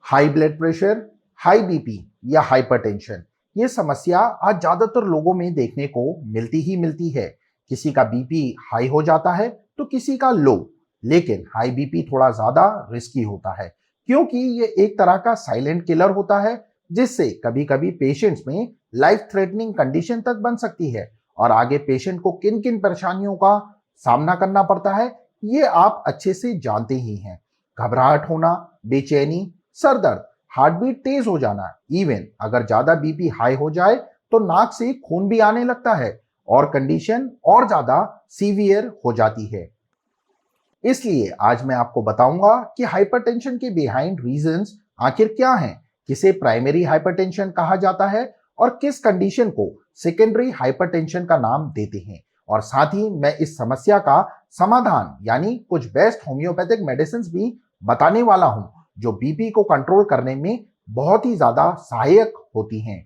High blood pressure, high BP या hypertension, ये समस्या आज ज्यादातर लोगों में देखने को मिलती ही मिलती है। किसी का बीपी हाई हो जाता है तो किसी का लो। लेकिन हाई बीपी थोड़ा ज्यादा रिस्की होता है क्योंकि ये एक तरह का साइलेंट किलर होता है, जिससे कभी कभी पेशेंट्स में लाइफ थ्रेटनिंग कंडीशन तक बन सकती है। और आगे पेशेंट को किन किन परेशानियों का सामना करना पड़ता है, ये आप अच्छे से जानते ही हैं। घबराहट होना, बेचैनी, सर दर्द, हार्ट बीट तेज हो जाना, इवन अगर ज्यादा बीपी हाई हो जाए तो नाक से खून भी आने लगता है और कंडीशन और ज्यादा सीवियर हो जाती है। इसलिए आज मैं आपको बताऊंगा कि हाइपरटेंशन के बिहाइंड रीजंस आखिर क्या हैं, किसे प्राइमरी हाइपरटेंशन कहा जाता है और किस कंडीशन को सेकेंडरी हाइपरटेंशन का नाम देते हैं। और साथ ही मैं इस समस्या का समाधान यानी कुछ बेस्ट होम्योपैथिक मेडिसिन भी बताने वाला हूं, जो बीपी को कंट्रोल करने में बहुत ही ज्यादा सहायक होती हैं।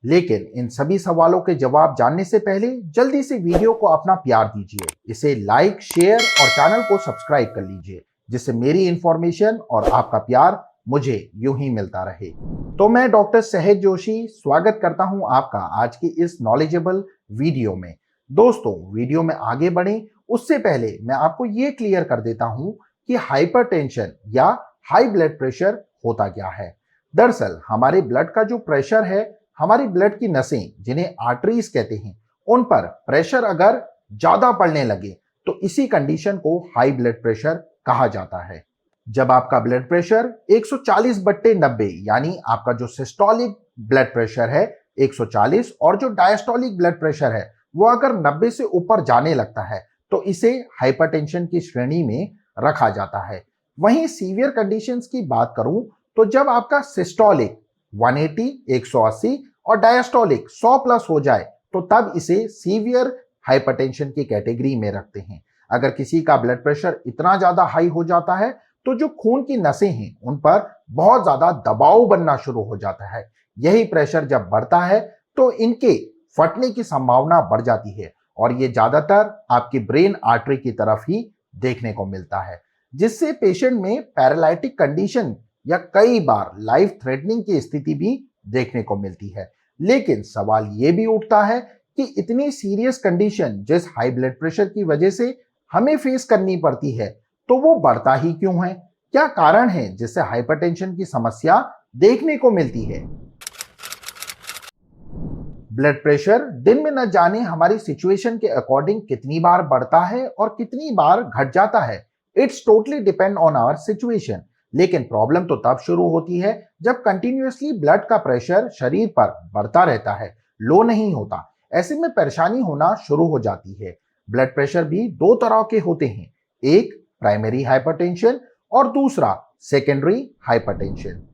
लेकिन इन सभी सवालों के जवाब जानने से पहले जल्दी से वीडियो को अपना प्यार दीजिए, इसे लाइक, शेयर और चैनल को सब्सक्राइब कर लीजिए, जिससे मेरी इंफॉर्मेशन और आपका प्यार मुझे यूं ही मिलता रहे। तो मैं डॉक्टर सहज जोशी स्वागत करता हूं आपका आज की इस नॉलेजेबल वीडियो में। दोस्तों, वीडियो में आगे बढ़ें उससे पहले मैं आपको ये क्लियर कर देता हूं कि हाइपरटेंशन या हाई ब्लड प्रेशर होता क्या है। दरअसल हमारे ब्लड का जो प्रेशर है, हमारी ब्लड की नसें जिन्हें आर्टरीज कहते हैं, उन पर प्रेशर अगर ज्यादा पड़ने लगे तो इसी कंडीशन को हाई ब्लड प्रेशर कहा जाता है। जब आपका ब्लड प्रेशर 140/90 यानी आपका जो सिस्टोलिक ब्लड प्रेशर है 140 और जो डायस्टोलिक ब्लड प्रेशर है वो अगर 90 से ऊपर जाने लगता है तो इसे हाइपरटेंशन की श्रेणी में रखा जाता है। वहीं सीवियर कंडीशंस की बात करूं तो जब आपका सिस्टोलिक 180 180 और डायस्टोलिक 100 प्लस हो जाए तो तब इसे सीवियर हाइपरटेंशन की कैटेगरी में रखते हैं। अगर किसी का ब्लड प्रेशर इतना ज्यादा हाई हो जाता है तो जो खून की नसें हैं उन पर बहुत ज्यादा दबाव बनना शुरू हो जाता है। यही प्रेशर जब बढ़ता है तो इनके फटने की संभावना बढ़ जाती है और ये ज्यादातर आपकी ब्रेन आर्टरी की तरफ ही देखने को मिलता है, जिससे पेशेंट में पैरालिटिक कंडीशन या कई बार लाइफ थ्रेटनिंग की स्थिति भी देखने को मिलती है। लेकिन सवाल यह भी उठता है कि इतनी सीरियस कंडीशन जिस हाई ब्लड प्रेशर की वजह से हमें फेस करनी पड़ती है, तो वो बढ़ता ही क्यों है? क्या कारण है जिससे हाइपरटेंशन की समस्या देखने को मिलती है? ब्लड प्रेशर दिन में न जाने हमारी सिचुएशन के अकॉर्डिंग कितनी बार बढ़ता है और कितनी बार घट जाता है। It's totally depend on our situation. लेकिन प्रॉब्लम तो तब शुरू होती है जब कंटिन्यूअसली ब्लड का प्रेशर शरीर पर बढ़ता रहता है, लो नहीं होता। ऐसे में परेशानी होना शुरू हो जाती है। ब्लड प्रेशर भी दो तरह के होते हैं, एक प्राइमरी हाइपरटेंशन और दूसरा सेकेंडरी हाइपरटेंशन।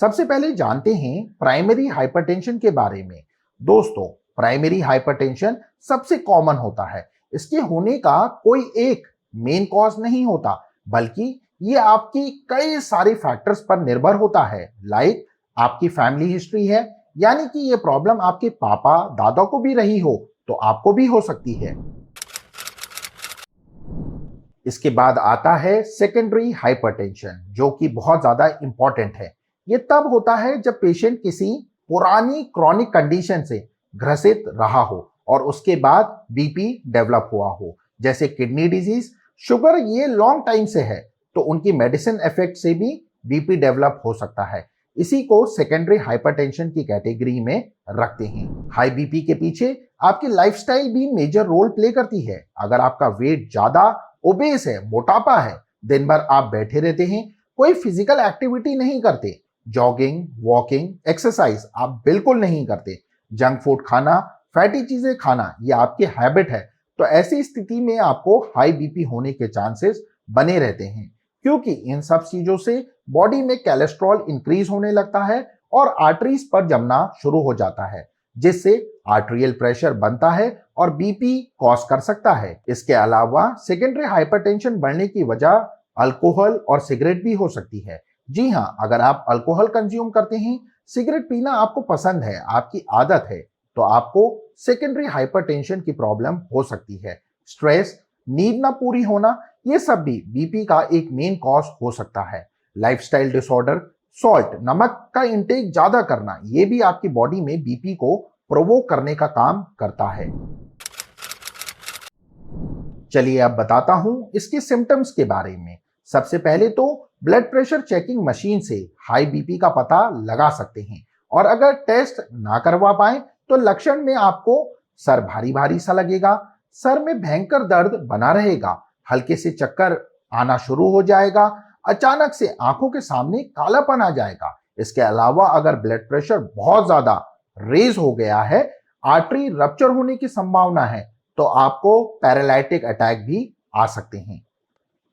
सबसे पहले जानते हैं प्राइमरी हाइपरटेंशन के बारे में। दोस्तों, प्राइमरी हाइपरटेंशन सबसे कॉमन होता है। इसके होने का कोई एक मेन कॉज नहीं होता, बल्कि ये आपकी कई सारे फैक्टर्स पर निर्भर होता है। लाइक आपकी फैमिली हिस्ट्री है, यानी कि ये प्रॉब्लम आपके पापा दादा को भी रही हो तो आपको भी हो सकती है। इसके बाद आता है सेकेंडरी हाइपरटेंशन, जो कि बहुत ज्यादा इंपॉर्टेंट है। ये तब होता है जब पेशेंट किसी पुरानी क्रॉनिक कंडीशन से ग्रसित रहा हो और उसके बाद बीपी डेवलप हुआ हो, जैसे किडनी डिजीज, शुगर। ये लॉन्ग टाइम से है तो उनकी मेडिसिन इफेक्ट से भी बीपी डेवलप हो सकता है। इसी को सेकेंडरी हाइपरटेंशन की कैटेगरी में रखते हैं। हाई बीपी के पीछे आपकी लाइफस्टाइल भी मेजर रोल प्ले करती है। अगर आपका वेट ज्यादा ओबेस है, मोटापा है, दिन भर आप बैठे रहते हैं, कोई फिजिकल एक्टिविटी नहीं करते, जॉगिंग, वॉकिंग, एक्सरसाइज आप बिल्कुल नहीं करते, जंक फूड खाना, फैटी चीजें खाना ये आपकी हैबिट है, तो ऐसी स्थिति में आपको हाई बीपी होने के चांसेस बने रहते हैं। क्योंकि इन सब चीजों से बॉडी में कोलेस्ट्रॉल इंक्रीज होने लगता है और आर्टरीज पर जमना शुरू हो जाता है, जिससे आर्टेरियल प्रेशर बनता है और बीपी कॉज कर सकता है। इसके अलावा सेकेंडरी हाइपरटेंशन बढ़ने की वजह अल्कोहल और सिगरेट भी हो सकती है। जी हाँ, अगर आप अल्कोहल कंज्यूम करते हैं, सिगरेट पीना आपको पसंद है, आपकी आदत है, तो आपको सेकेंडरी हाइपरटेंशन की प्रॉब्लम हो सकती है। स्ट्रेस, नींद ना पूरी होना ये सब भी बीपी का एक मेन कॉज हो सकता है। लाइफस्टाइल डिसऑर्डर, सॉल्ट नमक का इंटेक ज्यादा करना, ये भी आपकी बॉडी में बीपी को प्रोवोक करने का काम करता है। चलिए अब बताता हूं इसके सिम्टम्स के बारे में। सबसे पहले तो ब्लड प्रेशर चेकिंग मशीन से हाई बीपी का पता लगा सकते हैं, और अगर टेस्ट ना करवा पाए तो लक्षण में आपको सर भारी भारी सा लगेगा, सर में भयंकर दर्द बना रहेगा, हल्के से चक्कर आना शुरू हो जाएगा, अचानक से आंखों के सामने कालापन आ जाएगा। इसके अलावा अगर ब्लड प्रेशर बहुत ज्यादा रेज हो गया है, आर्टरी रप्चर होने की संभावना है, तो आपको पैरालिटिक अटैक भी आ सकते हैं।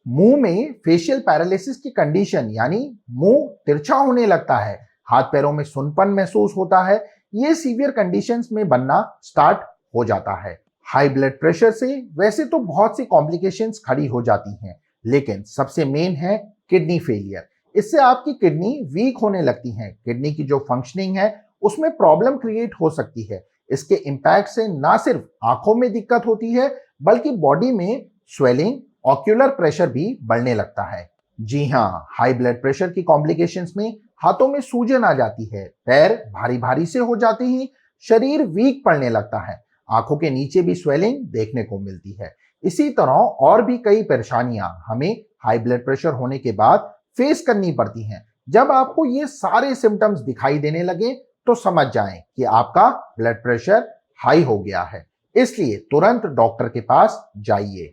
मुंह में फेशियल पैरालिसिस की कंडीशन, यानी मुंह तिरछा होने लगता है, हाथ पैरों में सुनपन महसूस होता है, ये सीवियर कंडीशंस में बनना स्टार्ट हो जाता है। हाई ब्लड प्रेशर से वैसे तो बहुत सी कॉम्प्लिकेशंस खड़ी हो जाती हैं, लेकिन सबसे मेन है किडनी फेलियर। इससे आपकी किडनी वीक होने लगती है, किडनी की जो फंक्शनिंग है उसमें प्रॉब्लम क्रिएट हो सकती है। इसके इम्पैक्ट से ना सिर्फ आंखों में दिक्कत होती है, बल्कि बॉडी में स्वेलिंग, ऑक्यूलर प्रेशर भी बढ़ने लगता है। जी हाँ, हाई ब्लड प्रेशर की कॉम्प्लिकेशंस में हाथों में सूजन आ जाती है, पैर भारी भारी से हो जाते हैं, शरीर वीक पड़ने लगता है, आंखों के नीचे भी स्वेलिंग देखने को मिलती है। इसी तरह और भी कई परेशानियां हमें हाई ब्लड प्रेशर होने के बाद फेस करनी पड़ती हैं। जब आपको ये सारे सिम्टम्स दिखाई देने लगे तो समझ जाएं कि आपका ब्लड प्रेशर हाई हो गया है, इसलिए तुरंत डॉक्टर के पास जाइए,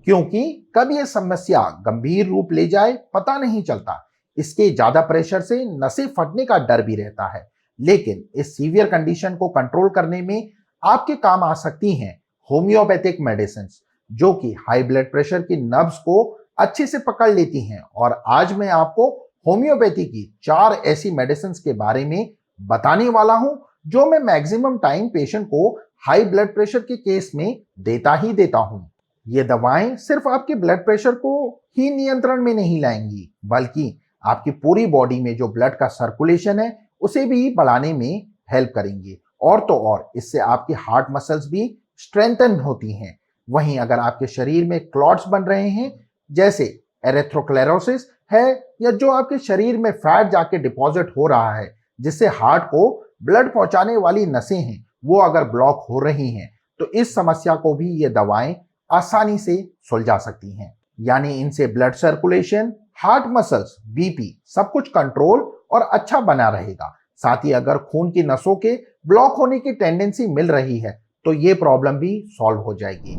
क्योंकि कब यह समस्या गंभीर रूप ले जाए पता नहीं चलता। इसके ज्यादा प्रेशर से नसें फटने का डर भी रहता है, लेकिन इस सीवियर कंडीशन को कंट्रोल करने में आपके काम आ सकती हैं होम्योपैथिक मेडिसिन, जो कि हाई ब्लड प्रेशर की नब्ज को अच्छे से पकड़ लेती हैं। और आज मैं आपको होम्योपैथी की 4 ऐसी मेडिसिन के बारे में बताने वाला हूं, जो मैं मैक्सिमम टाइम पेशेंट को हाई ब्लड प्रेशर के केस में देता ही देता हूं। ये दवाएं सिर्फ आपके ब्लड प्रेशर को ही नियंत्रण में नहीं लाएंगी, बल्कि आपकी पूरी बॉडी में जो ब्लड का सर्कुलेशन है उसे भी बढ़ाने में हेल्प करेंगे। और तो और इससे आपकी हार्ट मसल्स भी स्ट्रेंथन होती हैं। वहीं अगर आपके शरीर में क्लॉट्स बन रहे हैं, जैसे एरेथ्रोक्लेरोसिस है, या जो आपके शरीर में फैट जाके डिपॉजिट हो रहा है, जिससे हार्ट को ब्लड पहुंचाने वाली नसें हैं वो अगर ब्लॉक हो रही हैं, तो इस समस्या को भी ये दवाएं आसानी से सुलझा सकती हैं। यानी इनसे blood circulation, heart muscles, BP सब कुछ कंट्रोल और अच्छा बना रहेगा। साथ ही अगर खून की नसों के ब्लॉक होने की टेंडेंसी मिल रही है तो ये प्रॉब्लम भी सॉल्व हो जाएगी।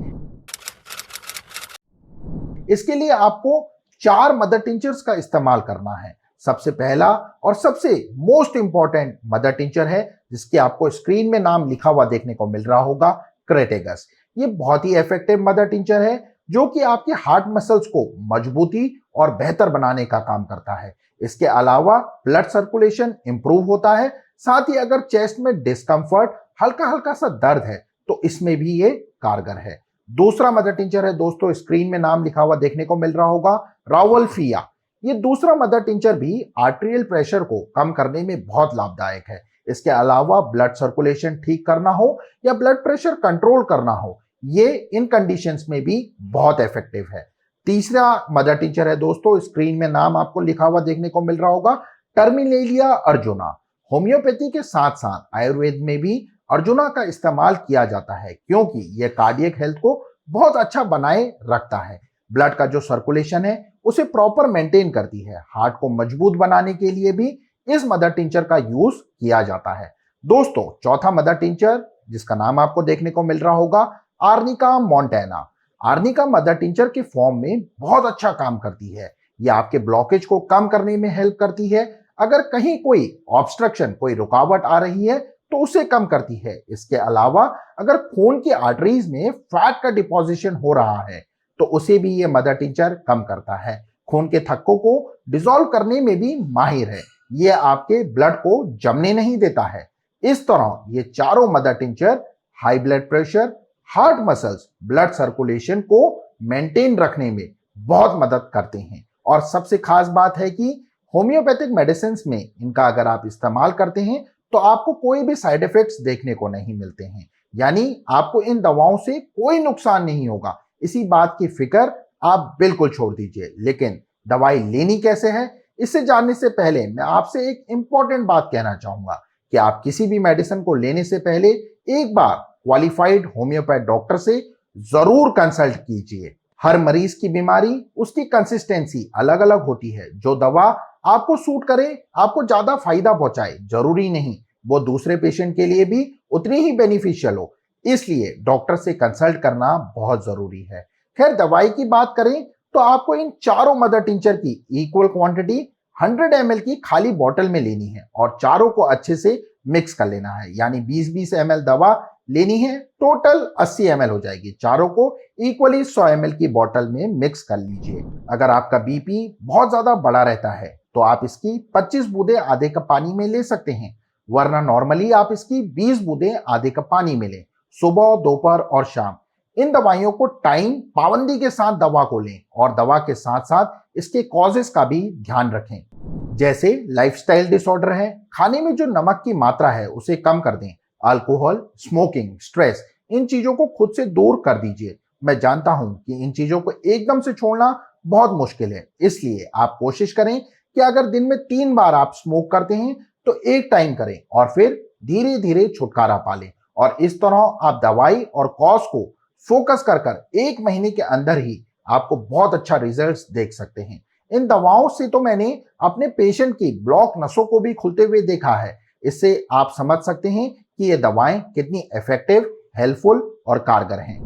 इसके लिए आपको 4 मदर टिंचर्स का इस्तेमाल करना है। सबसे पहला और सबसे मोस्ट इंपॉर्टेंट मदर टिंचर है, जिसके आपको स्क्रीन में नाम लिखा हुआ देखने को मिल रहा होगा, क्रेटेगस। ये बहुत ही इफेक्टिव मदर टिंचर है, जो कि आपके हार्ट मसल्स को मजबूती और बेहतर बनाने का काम करता है। इसके अलावा ब्लड सर्कुलेशन इंप्रूव होता है। साथ ही अगर चेस्ट में डिस्कंफर्ट, हल्का हल्का सा दर्द है, तो इसमें भी ये कारगर है। दूसरा मदर टिंचर है दोस्तों, स्क्रीन में नाम लिखा हुआ देखने को मिल रहा होगा, रावल्फिया। ये दूसरा मदर टिंचर भी आर्टेरियल प्रेशर को कम करने में बहुत लाभदायक है। इसके अलावा ब्लड सर्कुलेशन ठीक करना हो या ब्लड प्रेशर कंट्रोल करना हो, ये इन कंडीशंस में भी बहुत इफेक्टिव है। तीसरा मदर टिंचर है दोस्तों, स्क्रीन में नाम आपको लिखा हुआ देखने को मिल रहा होगा, टर्मिनेलिया अर्जुना। होम्योपैथी के साथ साथ आयुर्वेद में भी अर्जुना का इस्तेमाल किया जाता है, क्योंकि यह कार्डियक हेल्थ को बहुत अच्छा बनाए रखता है। ब्लड का जो सर्कुलेशन है उसे प्रॉपर मेंटेन करती है। हार्ट को मजबूत बनाने के लिए भी इस मदर टिंचर का यूज किया जाता है। दोस्तों, चौथा मदर टिंचर, जिसका नाम आपको देखने को मिल रहा होगा, arnica montana. Arnica mother tincture के फॉर्म में बहुत अच्छा काम करती है। यह आपके ब्लॉकेज को कम करने में हेल्प करती है। अगर कहीं कोई ऑब्स्ट्रक्शन, कोई रुकावट आ रही है तो उसे कम करती है। इसके अलावा अगर खून की आर्टरीज में फैट का डिपोजिशन हो रहा है तो उसे भी ये मदर टिंचर कम करता है। खून के थक्कों को डिसॉल्व करने में भी माहिर है। ये आपके ब्लड को जमने नहीं देता है। इस तरह ये चारों mother tincture high blood pressure, heart muscles, blood circulation को मेंटेन रखने में बहुत मदद करते हैं। और सबसे खास बात है कि होम्योपैथिक मेडिसिन में इनका अगर आप इस्तेमाल करते हैं तो आपको कोई भी साइड इफेक्ट्स देखने को नहीं मिलते हैं। यानी आपको इन दवाओं से कोई नुकसान नहीं होगा। इसी बात की फिक्र आप बिल्कुल छोड़ दीजिए। लेकिन दवाई लेनी कैसे है, इसे जानने से पहले मैं आपसे एक इंपॉर्टेंट बात कहना चाहूंगा कि आप किसी भी मेडिसिन को लेने से पहले एक बार क्वालिफाइड होम्योपैथ डॉक्टर से जरूर कंसल्ट कीजिए। हर मरीज की बीमारी, उसकी कंसिस्टेंसी अलग अलग होती है। जो दवा आपको सूट करे, आपको ज्यादा फायदा पहुंचाए, जरूरी नहीं वो दूसरे पेशेंट के लिए भी उतनी ही बेनिफिशियल हो। इसलिए डॉक्टर से कंसल्ट करना बहुत जरूरी है। खैर, दवाई की बात करें तो आपको इन चारों मदर टिंचर की इक्वल क्वांटिटी 100 ml की खाली बोतल में लेनी है और चारों को अच्छे से मिक्स कर लेना है। यानी 20-20 ml दवा लेनी है, टोटल 80 ml हो जाएगी। चारों को इक्वली 100 ml की बोतल में मिक्स कर लीजिए। अगर आपका बीपी बहुत ज्यादा बढ़ा रहता है तो आप इसकी 25 बूंदे आधे कप पानी में ले सकते हैं, वरना नॉर्मली आप इसकी 20 बूंदे आधे कप पानी में लें, सुबह, दोपहर और शाम। इन दवाइयों को टाइम पाबंदी के साथ दवा को लें और दवा के साथ साथ इसके कॉजेस का भी ध्यान रखें। जैसे लाइफस्टाइल डिसऑर्डर है, खाने में जो नमक की मात्रा है उसे कम कर दें, अल्कोहल, स्मोकिंग, स्ट्रेस, इन चीजों को खुद से दूर कर दीजिए। मैं जानता हूं कि इन चीजों को एकदम से छोड़ना बहुत मुश्किल है, इसलिए आप कोशिश करें कि अगर दिन में 3 बार आप स्मोक करते हैं तो एक टाइम करें और फिर धीरे धीरे छुटकारा पालें। और इस तरह आप दवाई और कॉज को फोकस कर कर 1 महीने के अंदर ही आपको बहुत अच्छा रिजल्ट्स देख सकते हैं। इन दवाओं से तो मैंने अपने पेशेंट की ब्लॉक नसों को भी खुलते हुए देखा है। इससे आप समझ सकते हैं कि ये दवाएं कितनी इफेक्टिव, हेल्पफुल और कारगर हैं।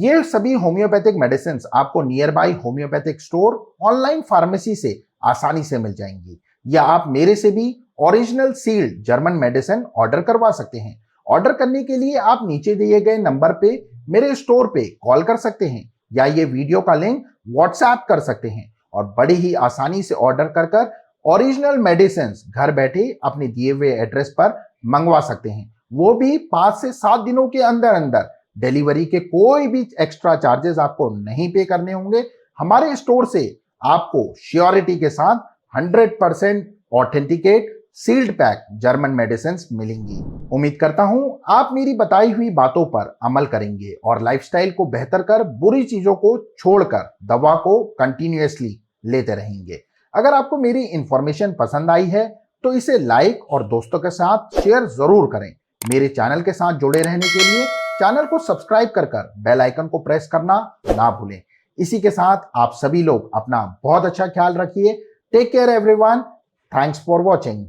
ये सभी होम्योपैथिक मेडिसिन आपको near by homeopathic store, online pharmacy से आसानी से मिल जाएंगी, या आप मेरे से भी original sealed German medicine order करवा सकते हैं। ऑर्डर करने के लिए आप नीचे दिए गए नंबर पे मेरे स्टोर पे कॉल कर सकते हैं या ये वीडियो का लिंक व्हाट्सएप कर सकते हैं और बड़ी ही आसानी से ऑर्डर कर कर ओरिजिनल मेडिसिन घर बैठे अपने दिए हुए एड्रेस पर मंगवा सकते हैं। वो भी 5 से 7 दिनों के अंदर अंदर। डिलीवरी के कोई भी एक्स्ट्रा चार्जेस आपको नहीं पे करने होंगे। हमारे स्टोर से आपको श्योरिटी के साथ 100% authenticate sealed pack German medicine मिलेंगी। उम्मीद करता हूं आप मेरी बताई हुई बातों पर अमल करेंगे और लाइफस्टाइल को बेहतर कर बुरी चीजों को छोड़कर दवा को कंटिन्यूअसली लेते रहेंगे। अगर आपको मेरी इंफॉर्मेशन पसंद आई है तो इसे लाइक और दोस्तों के साथ शेयर जरूर करें। मेरे चैनल के साथ जुड़े रहने के लिए चैनल को सब्सक्राइब कर बेल आइकन को प्रेस करना ना भूलें। इसी के साथ आप सभी लोग अपना बहुत अच्छा ख्याल रखिए। Take care everyone. Thanks for watching.